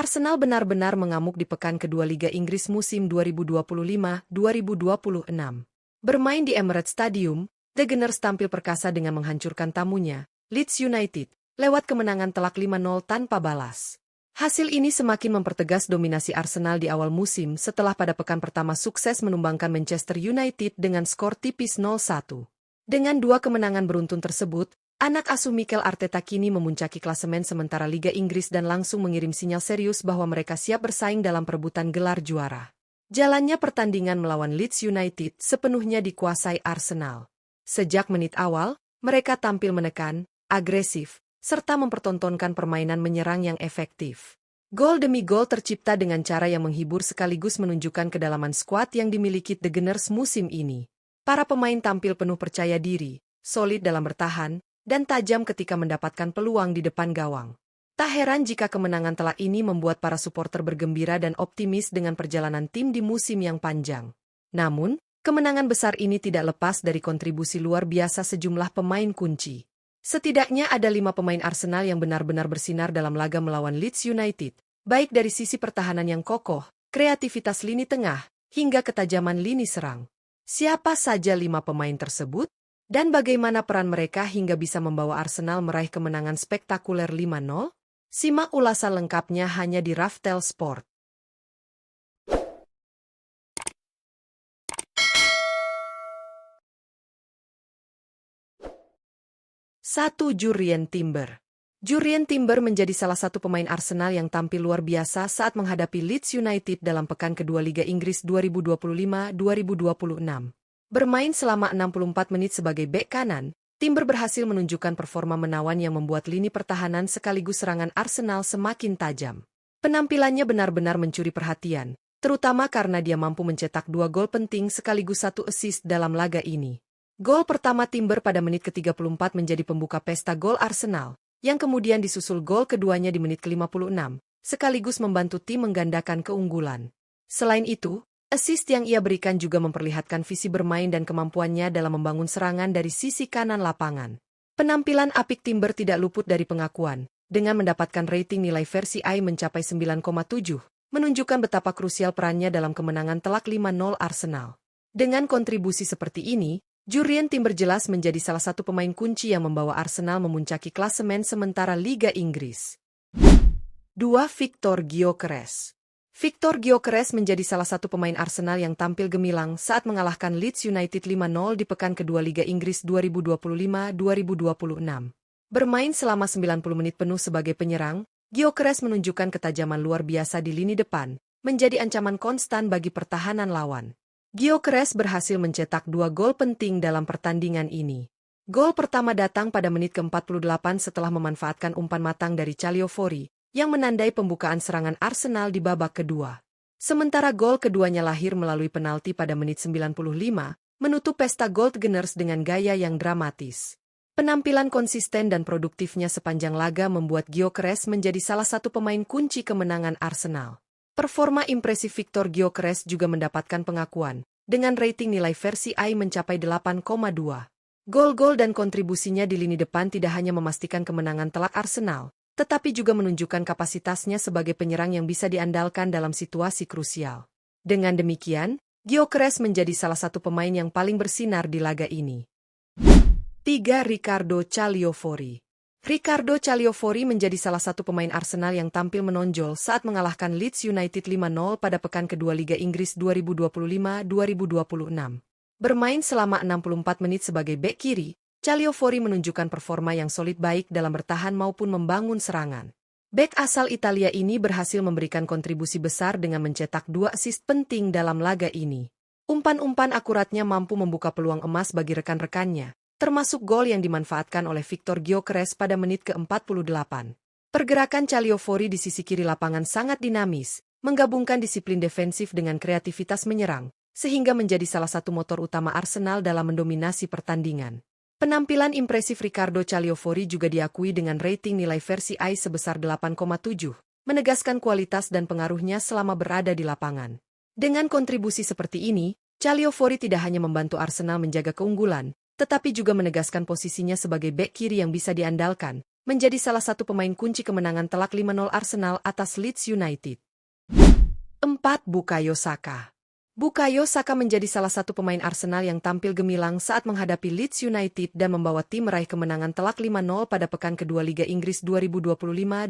Arsenal benar-benar mengamuk di pekan kedua Liga Inggris musim 2025-2026. Bermain di Emirates Stadium, The Gunners tampil perkasa dengan menghancurkan tamunya, Leeds United, lewat kemenangan telak 5-0 tanpa balas. Hasil ini semakin mempertegas dominasi Arsenal di awal musim setelah pada pekan pertama sukses menumbangkan Manchester United dengan skor tipis 0-1. Dengan dua kemenangan beruntun tersebut, anak asuh Mikel Arteta kini memuncaki klasemen sementara Liga Inggris dan langsung mengirim sinyal serius bahwa mereka siap bersaing dalam perebutan gelar juara. Jalannya pertandingan melawan Leeds United sepenuhnya dikuasai Arsenal. Sejak menit awal, mereka tampil menekan, agresif, serta mempertontonkan permainan menyerang yang efektif. Gol demi gol tercipta dengan cara yang menghibur sekaligus menunjukkan kedalaman skuad yang dimiliki The Gunners musim ini. Para pemain tampil penuh percaya diri, solid dalam bertahan, dan tajam ketika mendapatkan peluang di depan gawang. Tak heran jika kemenangan telak ini membuat para supporter bergembira dan optimis dengan perjalanan tim di musim yang panjang. Namun, kemenangan besar ini tidak lepas dari kontribusi luar biasa sejumlah pemain kunci. Setidaknya ada 5 pemain Arsenal yang benar-benar bersinar dalam laga melawan Leeds United, baik dari sisi pertahanan yang kokoh, kreativitas lini tengah, hingga ketajaman lini serang. Siapa saja 5 pemain tersebut? Dan bagaimana peran mereka hingga bisa membawa Arsenal meraih kemenangan spektakuler 5-0? Simak ulasan lengkapnya hanya di Raftel Sport. 1. Jurrien Timber. Jurrien Timber menjadi salah satu pemain Arsenal yang tampil luar biasa saat menghadapi Leeds United dalam pekan kedua Liga Inggris 2025-2026. Bermain selama 64 menit sebagai bek kanan, Timber berhasil menunjukkan performa menawan yang membuat lini pertahanan sekaligus serangan Arsenal semakin tajam. Penampilannya benar-benar mencuri perhatian, terutama karena dia mampu mencetak 2 gol penting sekaligus 1 assist dalam laga ini. Gol pertama Timber pada menit ke-34 menjadi pembuka pesta gol Arsenal, yang kemudian disusul gol keduanya di menit ke-56, sekaligus membantu tim menggandakan keunggulan. Selain itu, assist yang ia berikan juga memperlihatkan visi bermain dan kemampuannya dalam membangun serangan dari sisi kanan lapangan. Penampilan apik Timber tidak luput dari pengakuan, dengan mendapatkan rating nilai versi I mencapai 9,7, menunjukkan betapa krusial perannya dalam kemenangan telak 5-0 Arsenal. Dengan kontribusi seperti ini, Jurrien Timber jelas menjadi salah satu pemain kunci yang membawa Arsenal memuncaki klasemen sementara Liga Inggris. 2. Victor Gyökeres. Victor Gyökeres menjadi salah satu pemain Arsenal yang tampil gemilang saat mengalahkan Leeds United 5-0 di pekan kedua Liga Inggris 2025-2026. Bermain selama 90 menit penuh sebagai penyerang, Gyökeres menunjukkan ketajaman luar biasa di lini depan, menjadi ancaman konstan bagi pertahanan lawan. Gyökeres berhasil mencetak 2 gol penting dalam pertandingan ini. Gol pertama datang pada menit ke-48 setelah memanfaatkan umpan matang dari Calciopoli, yang menandai pembukaan serangan Arsenal di babak kedua. Sementara gol keduanya lahir melalui penalti pada menit 95, menutup pesta gol Gunners dengan gaya yang dramatis. Penampilan konsisten dan produktifnya sepanjang laga membuat Gyökeres menjadi salah satu pemain kunci kemenangan Arsenal. Performa impresif Victor Gyökeres juga mendapatkan pengakuan, dengan rating nilai versi I mencapai 8,2. Gol-gol dan kontribusinya di lini depan tidak hanya memastikan kemenangan telak Arsenal, tetapi juga menunjukkan kapasitasnya sebagai penyerang yang bisa diandalkan dalam situasi krusial. Dengan demikian, Gyökeres menjadi salah satu pemain yang paling bersinar di laga ini. 3. Riccardo Calciopoli. Riccardo Calciopoli menjadi salah satu pemain Arsenal yang tampil menonjol saat mengalahkan Leeds United 5-0 pada pekan kedua Liga Inggris 2025-2026. Bermain selama 64 menit sebagai bek kiri, Calciopoli menunjukkan performa yang solid baik dalam bertahan maupun membangun serangan. Bek asal Italia ini berhasil memberikan kontribusi besar dengan mencetak 2 assist penting dalam laga ini. Umpan-umpan akuratnya mampu membuka peluang emas bagi rekan-rekannya, termasuk gol yang dimanfaatkan oleh Victor Gyökeres pada menit ke-48. Pergerakan Calciopoli di sisi kiri lapangan sangat dinamis, menggabungkan disiplin defensif dengan kreativitas menyerang, sehingga menjadi salah satu motor utama Arsenal dalam mendominasi pertandingan. Penampilan impresif Riccardo Calciopoli juga diakui dengan rating nilai versi I sebesar 8,7, menegaskan kualitas dan pengaruhnya selama berada di lapangan. Dengan kontribusi seperti ini, Calciopoli tidak hanya membantu Arsenal menjaga keunggulan, tetapi juga menegaskan posisinya sebagai bek kiri yang bisa diandalkan, menjadi salah satu pemain kunci kemenangan telak 5-0 Arsenal atas Leeds United. 4. Bukayo Saka. Bukayo Saka menjadi salah satu pemain Arsenal yang tampil gemilang saat menghadapi Leeds United dan membawa tim meraih kemenangan telak 5-0 pada pekan kedua Liga Inggris 2025-2026.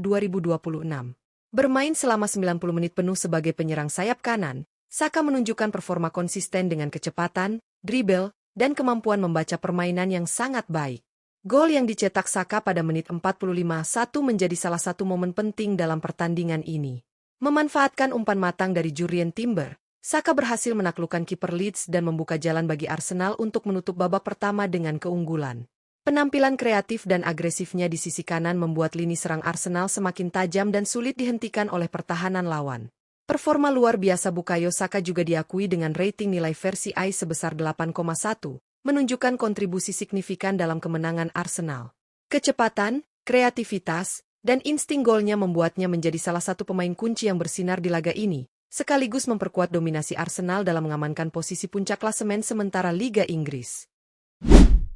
Bermain selama 90 menit penuh sebagai penyerang sayap kanan, Saka menunjukkan performa konsisten dengan kecepatan, dribble, dan kemampuan membaca permainan yang sangat baik. Gol yang dicetak Saka pada menit 45-1 menjadi salah satu momen penting dalam pertandingan ini. Memanfaatkan umpan matang dari Jurrien Timber, Saka berhasil menaklukkan kiper Leeds dan membuka jalan bagi Arsenal untuk menutup babak pertama dengan keunggulan. Penampilan kreatif dan agresifnya di sisi kanan membuat lini serang Arsenal semakin tajam dan sulit dihentikan oleh pertahanan lawan. Performa luar biasa Bukayo Saka juga diakui dengan rating nilai versi I sebesar 8,1, menunjukkan kontribusi signifikan dalam kemenangan Arsenal. Kecepatan, kreativitas, dan insting golnya membuatnya menjadi salah satu pemain kunci yang bersinar di laga ini, sekaligus memperkuat dominasi Arsenal dalam mengamankan posisi puncak klasemen sementara Liga Inggris.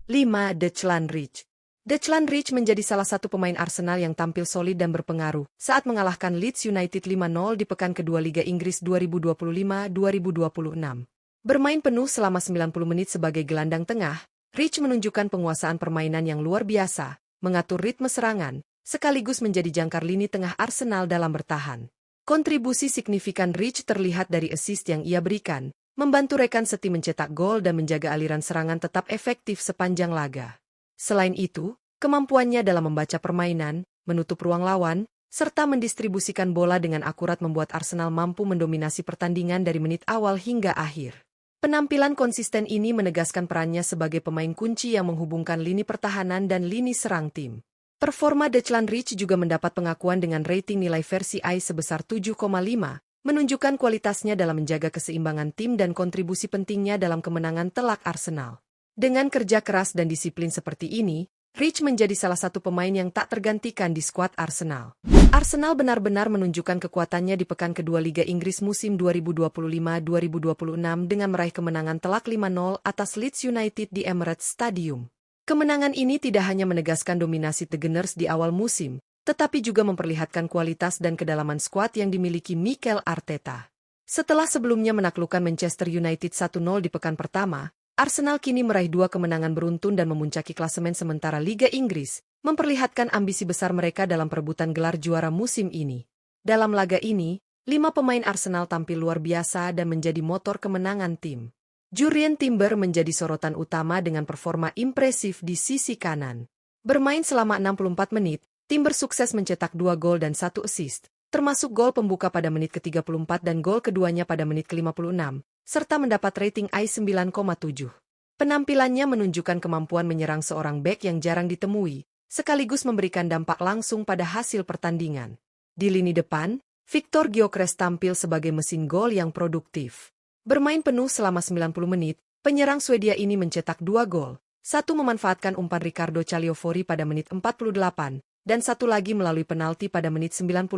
5. Declan Rice. Declan Rice menjadi salah satu pemain Arsenal yang tampil solid dan berpengaruh saat mengalahkan Leeds United 5-0 di pekan kedua Liga Inggris 2025-2026. Bermain penuh selama 90 menit sebagai gelandang tengah, Rice menunjukkan penguasaan permainan yang luar biasa, mengatur ritme serangan, sekaligus menjadi jangkar lini tengah Arsenal dalam bertahan. Kontribusi signifikan Rice terlihat dari assist yang ia berikan, membantu rekan seti mencetak gol dan menjaga aliran serangan tetap efektif sepanjang laga. Selain itu, kemampuannya dalam membaca permainan, menutup ruang lawan, serta mendistribusikan bola dengan akurat membuat Arsenal mampu mendominasi pertandingan dari menit awal hingga akhir. Penampilan konsisten ini menegaskan perannya sebagai pemain kunci yang menghubungkan lini pertahanan dan lini serang tim. Performa Declan Rice juga mendapat pengakuan dengan rating nilai versi I sebesar 7,5, menunjukkan kualitasnya dalam menjaga keseimbangan tim dan kontribusi pentingnya dalam kemenangan telak Arsenal. Dengan kerja keras dan disiplin seperti ini, Rice menjadi salah satu pemain yang tak tergantikan di skuad Arsenal. Arsenal benar-benar menunjukkan kekuatannya di pekan kedua Liga Inggris musim 2025-2026 dengan meraih kemenangan telak 5-0 atas Leeds United di Emirates Stadium. Kemenangan ini tidak hanya menegaskan dominasi The Gunners di awal musim, tetapi juga memperlihatkan kualitas dan kedalaman skuad yang dimiliki Mikel Arteta. Setelah sebelumnya menaklukkan Manchester United 1-0 di pekan pertama, Arsenal kini meraih 2 kemenangan beruntun dan memuncaki klasemen sementara Liga Inggris, memperlihatkan ambisi besar mereka dalam perebutan gelar juara musim ini. Dalam laga ini, 5 pemain Arsenal tampil luar biasa dan menjadi motor kemenangan tim. Jurrien Timber menjadi sorotan utama dengan performa impresif di sisi kanan. Bermain selama 64 menit, Timber sukses mencetak 2 gol dan 1 assist, termasuk gol pembuka pada menit ke-34 dan gol keduanya pada menit ke-56, serta mendapat rating I 9,7. Penampilannya menunjukkan kemampuan menyerang seorang bek yang jarang ditemui, sekaligus memberikan dampak langsung pada hasil pertandingan. Di lini depan, Viktor Gyökeres tampil sebagai mesin gol yang produktif. Bermain penuh selama 90 menit, penyerang Swedia ini mencetak 2 gol, satu memanfaatkan umpan Riccardo Calciopoli pada menit 48, dan satu lagi melalui penalti pada menit 95.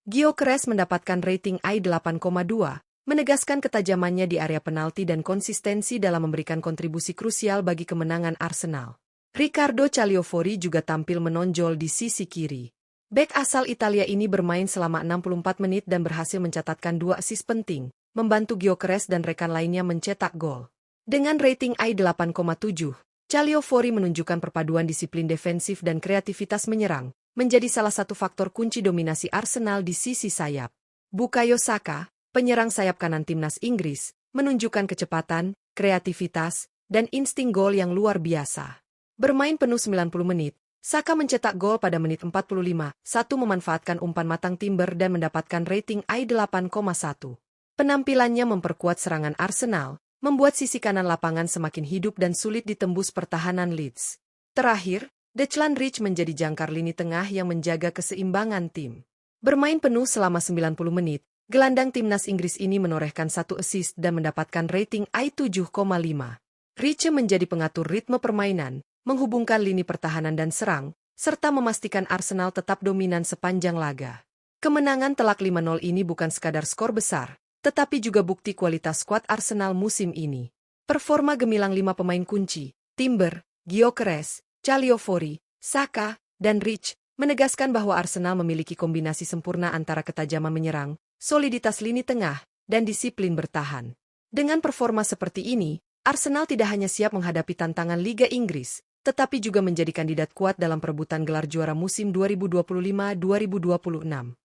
Gyökeres mendapatkan rating I 8,2, menegaskan ketajamannya di area penalti dan konsistensi dalam memberikan kontribusi krusial bagi kemenangan Arsenal. Riccardo Calciopoli juga tampil menonjol di sisi kiri. Bek asal Italia ini bermain selama 64 menit dan berhasil mencatatkan 2 assist penting, membantu Gyökeres dan rekan lainnya mencetak gol. Dengan rating I 8,7, Calciopoli menunjukkan perpaduan disiplin defensif dan kreativitas menyerang, menjadi salah satu faktor kunci dominasi Arsenal di sisi sayap. Bukayo Saka, penyerang sayap kanan timnas Inggris, menunjukkan kecepatan, kreativitas, dan insting gol yang luar biasa. Bermain penuh 90 menit, Saka mencetak gol pada menit 45, satu memanfaatkan umpan matang Timber dan mendapatkan rating I 8,1. Penampilannya memperkuat serangan Arsenal, membuat sisi kanan lapangan semakin hidup dan sulit ditembus pertahanan Leeds. Terakhir, Declan Rice menjadi jangkar lini tengah yang menjaga keseimbangan tim. Bermain penuh selama 90 menit, gelandang timnas Inggris ini menorehkan 1 assist dan mendapatkan rating I 7,5. Rice menjadi pengatur ritme permainan, menghubungkan lini pertahanan dan serang, serta memastikan Arsenal tetap dominan sepanjang laga. Kemenangan telak 5-0 ini bukan sekadar skor besar, tetapi juga bukti kualitas skuad Arsenal musim ini. Performa gemilang 5 pemain kunci, Timber, Gyökeres, Calciopoli, Saka, dan Rich, menegaskan bahwa Arsenal memiliki kombinasi sempurna antara ketajaman menyerang, soliditas lini tengah, dan disiplin bertahan. Dengan performa seperti ini, Arsenal tidak hanya siap menghadapi tantangan Liga Inggris, tetapi juga menjadi kandidat kuat dalam perebutan gelar juara musim 2025-2026.